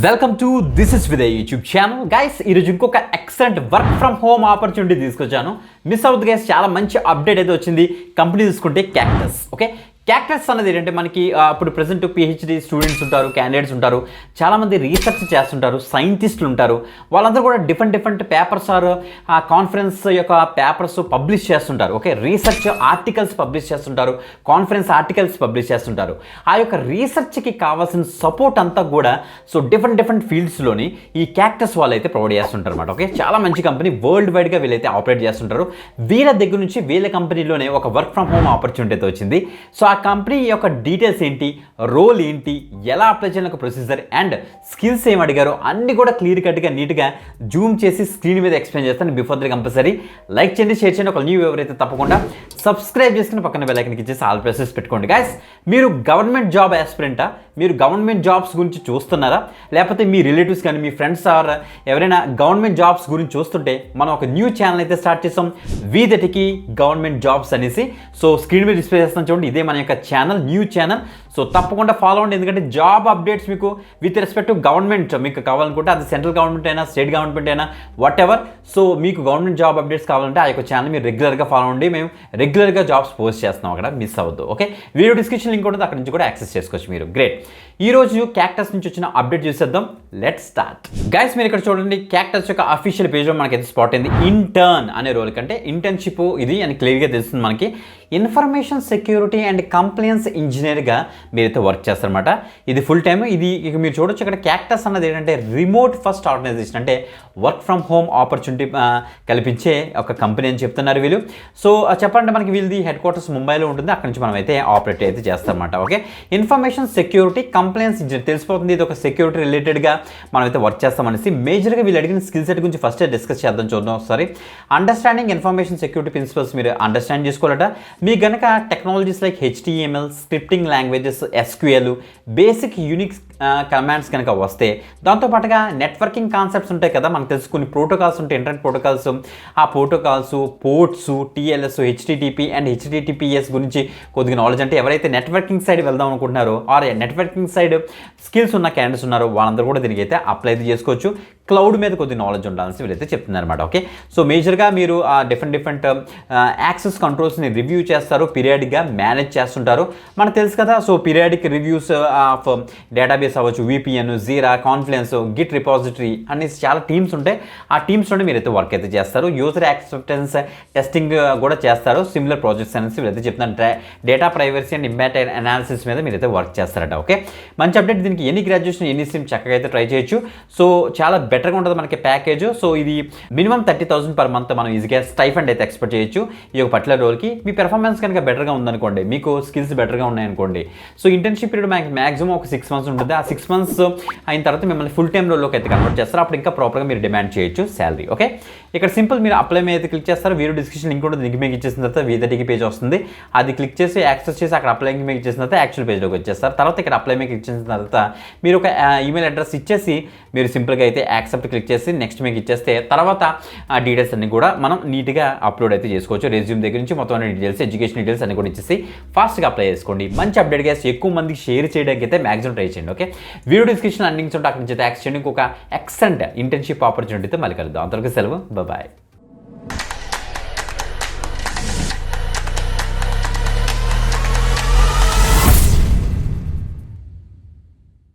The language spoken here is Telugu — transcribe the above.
వెల్కమ్ టు దిస్ ఇస్ విదయ్ యూట్యూబ్ ఛానల్ గైస్. ఈరోజు ఇంకొక excellent work from home opportunity తీసుకొచ్చాను. మిస్ అవుతుంది గైస్, చాలా మంచి అప్డేట్ అయితే వచ్చింది. కంపెనీ తీసుకుంటే క్యాక్టస్. ఓకే, క్యాక్టస్ అనేది ఏంటంటే మనకి ఇప్పుడు ప్రజెంట్ పిహెచ్డి స్టూడెంట్స్ ఉంటారు, క్యాండిడేట్స్ ఉంటారు, చాలామంది రీసెర్చ్ చేస్తుంటారు, సైంటిస్టులు ఉంటారు. వాళ్ళందరూ కూడా డిఫరెంట్ పేపర్స్ ఆర్ కాన్ఫరెన్స్ యొక్క పేపర్స్ పబ్లిష్ చేస్తుంటారు. ఓకే, రీసెర్చ్ ఆర్టికల్స్ పబ్లిష్ చేస్తుంటారు, కాన్ఫరెన్స్ ఆర్టికల్స్ పబ్లిష్ చేస్తుంటారు. ఆ యొక్క రీసెర్చ్కి కావాల్సిన సపోర్ట్ అంతా కూడా డిఫరెంట్ ఫీల్డ్స్లోని ఈ క్యాక్టస్ వాళ్ళు అయితే ప్రొవైడ్ చేస్తుంటారు అనమాట. ఓకే, చాలా మంచి కంపెనీ, వరల్డ్ వైడ్గా వీళ్ళైతే ఆపరేట్ చేస్తుంటారు. వీళ్ళ దగ్గర నుంచి వీళ్ళ కంపెనీలోనే ఒక వర్క్ ఫ్రమ్ హోమ్ ఆపర్చునిటీ అయితే వచ్చింది. సో ఆ కంపెనీ యొక్క డీటెయిల్స్ ఏంటి, రోల్ ఏంటి, ఎలా అప్లై చేయాలి, ప్రొసీజర్ అండ్ స్కిల్స్ ఏమి అడిగారో అన్ని కూడా క్లియర్ కట్గా నీట్గా జూమ్ చేసి స్క్రీన్ మీద ఎక్స్ప్లెయిన్ చేస్తాను. బిఫోర్ ది కంపల్సరీ లైక్ చేయండి, షేర్ చేయండి. ఒక న్యూ ఎవరైతే తప్పకుండా సబ్స్క్రైబ్ చేసుకుని పక్కన బెల్ ఐకాన్కి ఇచ్చేసి ఆల్ ప్రెసెస్ పెట్టుకోండి. గైస్, మీరు గవర్నమెంట్ జాబ్ యాస్పిరెంటా? మీరు గవర్నమెంట్ జాబ్స్ గురించి చూస్తున్నారా? లేకపోతే మీ రిలేటివ్స్ కానీ మీ ఫ్రెండ్స్ ఆర్ ఎవరైనా గవర్నమెంట్ జాబ్స్ గురించి చూస్తుంటే మనం ఒక న్యూ ఛానల్ అయితే స్టార్ట్ చేస్తాం, వీదటికి గవర్నమెంట్ జాబ్స్ అనేసి. సో స్క్రీన్ మీద డిస్ప్లే చేస్తాం చూడండి, ఇదే మన యొక్క ఛానల్, న్యూ ఛానల్. సో తప్పకుండా ఫాలో అవ్వండి, ఎందుకంటే జాబ్ అప్డేట్స్ మీకు విత్ రెస్పెక్ట్ టు గవర్నమెంట్ మీకు కావాలనుకుంటే అది సెంట్రల్ గవర్నమెంట్ అయినా స్టేట్ గవర్నమెంట్ అయినా వాట్ ఎవర్. సో మీకు గవర్నమెంట్ జాబ్ అప్డేట్స్ కావాలంటే ఆ యొక్క ఛానల్ మీరు రెగ్యులర్గా ఫాలో అవ్వండి. మేము రెగ్యులర్గా జాబ్స్ పోస్ట్ చేస్తున్నాం, అక్కడ మిస్ అవ్వద్దు. ఓకే, వీడియో డిస్క్రిప్షన్ లింక్ ఉంటుంది, అక్కడ నుంచి కూడా యాక్సెస్ చేసుకోవచ్చు మీరు. గ్రేట్. ఈరోజు క్యాక్టస్ నుంచి వచ్చిన అప్డేట్ చూసేద్దాం. Let start. గైస్, మీరు ఇక్కడ చూడండి, క్యాక్టస్ యొక్క అఫీషియల్ పేజ్లో మనకైతే స్పాట్ అయింది. ఇంటర్న్ అనే రోల్ కంటే ఇంటర్న్షిప్ ఇది అని క్లియర్గా తెలుస్తుంది మనకి. ఇన్ఫర్మేషన్ సెక్యూరిటీ అండ్ కంప్లైన్స్ ఇంజనీర్గా మీరైతే వర్క్ చేస్తారనమాట. ఇది ఫుల్ టైమ్. ఇది ఇక మీరు చూడొచ్చు, ఇక్కడ క్యాక్టస్ అన్నది ఏంటంటే రిమోట్ ఫస్ట్ ఆర్గనైజేషన్, అంటే వర్క్ ఫ్రమ్ హోమ్ ఆపర్చునిటీ కల్పించే ఒక కంపెనీ అని చెప్తున్నారు వీళ్ళు. సో చెప్పాలంటే మనకి వీళ్ళది హెడ్ క్వార్టర్స్ ముంబైలో ఉంటుంది, అక్కడ నుంచి మనం అయితే ఆపరేట్ అయితే చేస్తారన్నమాట. Okay, information security compliance engineer తెలిసిపోతుంది, ఇది ఒక సెక్యూరిటీ రిలేటెడ్గా మనం అయితే వర్క్ చేస్తామనేసి. మేజర్గా వీళ్ళు అడిగిన స్కిల్ సెట్ గురించి ఫస్ట్ డిస్కస్ చేద్దాం, చూద్దాం ఒకసారి. అండర్స్టాండింగ్ ఇన్ఫర్మేషన్ సెక్యూరిటీ ప్రిన్సిపల్స్ మీరు అండర్స్టాండ్ చేసుకోవాలట. మీకు కనుక technologies like HTML, scripting languages, SQL, basic Unix commands కనుక వస్తే, దాంతోపాటుగా నెట్వర్కింగ్ కాన్సెప్ట్స్ ఉంటాయి కదా, మనకు తెలుసు కొన్ని ప్రోటోకాల్స్ ఉంటాయి, ఇంటర్నెట్ ప్రోటోకాల్స్. ఆ protocols, ports, TLS, HTTP and HTTPS గురించి కొద్దిగా నాలెడ్జ్, అంటే ఎవరైతే నెట్వర్కింగ్ సైడ్ వెళ్దాం అనుకుంటున్నారో ఆర్ నెట్వర్కింగ్ సైడ్ స్కిల్స్ ఉన్న క్యాండిడేట్స్ ఉన్నారో వాళ్ళందరూ కూడా దీనికి అయితే అప్లై చేసుకోవచ్చు. క్లౌడ్ మీద కొద్ది నాలెడ్జ్ ఉండాలని వీళ్ళైతే చెప్తున్నారు అనమాట. ఓకే, సో మేజర్గా మీరు ఆ డిఫరెంట్ యాక్సెస్ కంట్రోల్స్ని రివ్యూ చేస్తారు, పీరియాడిక్గా మేనేజ్ చేస్తుంటారు. మనకు తెలుసు కదా. So periodic reviews of database అవ్వచ్చు, VPN, జీరా, కాన్ఫ్లుయెన్స్, గిట్ రిపాజిటరీ అనేసి చాలా టీమ్స్ ఉంటాయి. ఆ టీమ్స్లోనే మీరైతే వర్క్ అయితే చేస్తారు. యూజర్ యాక్సెప్టెన్స్ టెస్టింగ్ కూడా చేస్తారు. సిమిలర్ ప్రాజెక్ట్స్ అనేసి వీళ్ళైతే చెప్తున్నారు. Data privacy and impact analysis మీద మీరైతే వర్క్ చేస్తారట. ఓకే, మంచి అప్డేట్. దీనికి ఎనీ గ్రాడ్యుయేషన్, ఎనీ స్ట్రీమ్ చక్కగా అయితే ట్రై చేయొచ్చు. సో చాలా బెటర్గా ఉంటుంది మనకి ప్యాకేజ్. సో ఇది మినిమం 30,000 పర్ మంత్ మనం ఈజీగా స్టైఫండ్ అయితే ఎక్స్పెక్ట్ చేయొచ్చు ఈ యొక్క పర్టికులర్ రోల్కి. మీ పెర్ఫార్మెన్స్ కనుక బెటర్గా ఉందనుకోండి, మీకు స్కిల్స్ బెటర్గా ఉన్నాయనుకోండి, సో ఇంటర్న్షిప్ పీరియడ్ మ్యాక్సిమం ఒక 6 months ఉంటుంది. ఆ 6 months అయిన తర్వాత మిమ్మల్ని ఫుల్ టైమ్ రోల్లోకి అయితే కన్వర్ట్ చేస్తారు. అప్పుడు ఇంకా ప్రాపర్గా మీరు డిమాండ్ చేయొచ్చు శాలరీ. ఓకే, ఇక్కడ సింపుల్ మీరు అప్లై మీద అయితే క్లిక్ చేస్తారు. వీడియో డిస్క్రిప్షన్ లింక్ ఉంటుంది, లింక్ మీకు ఇచ్చేసిన తర్వాత వీదటికి పేజ్ వస్తుంది. అది క్లిక్ చేసి యాక్సెస్ చేసి అక్కడ అప్లై మీకు ఇచ్చేసిన తర్వాత యాక్చువల్ పేజ్లోకి వచ్చేస్తారు. తర్వాత ఇక్కడ అప్లై మీకు ఇచ్చేసిన తర్వాత మీరు ఒక ఈమెయిల్ అడ్రస్ ఇచ్చేసి మీరు సింపుల్గా అయితే యాక్సెప్ట్ క్లిక్ చేసి నెక్స్ట్ మీకు ఇచ్చేస్తే తర్వాత ఆ డీటెయిల్స్ అన్ని కూడా మనం నీట్గా అప్లోడ్ అయితే చేసుకోవచ్చు. రెజ్యూమ్ దగ్గర నుంచి మొత్తం డీటెయిల్స్, ఎడ్యుకేషన్ డీటెయిల్స్ అన్ని కూడా ఇచ్చేసి ఫాస్ట్గా అప్లై చేసుకోండి. మంచి అప్డేట్ గా ఎక్కువ మందికి షేర్ చేయడానికి అయితే మ్యాక్సిమం ట్రై చేయండి. ఓకే, వీడియో డిస్క్రిప్షన్ అన్ని ఉంటే అక్కడి నుంచి యాక్సెస్ చేయండి. ఇంకొక ఎక్సలెంట్ ఇంటర్న్షిప్ ఆపర్చునిటీతో మళ్ళీ కలుద్దాం. అంతవరకు సెలవు, బాయ్.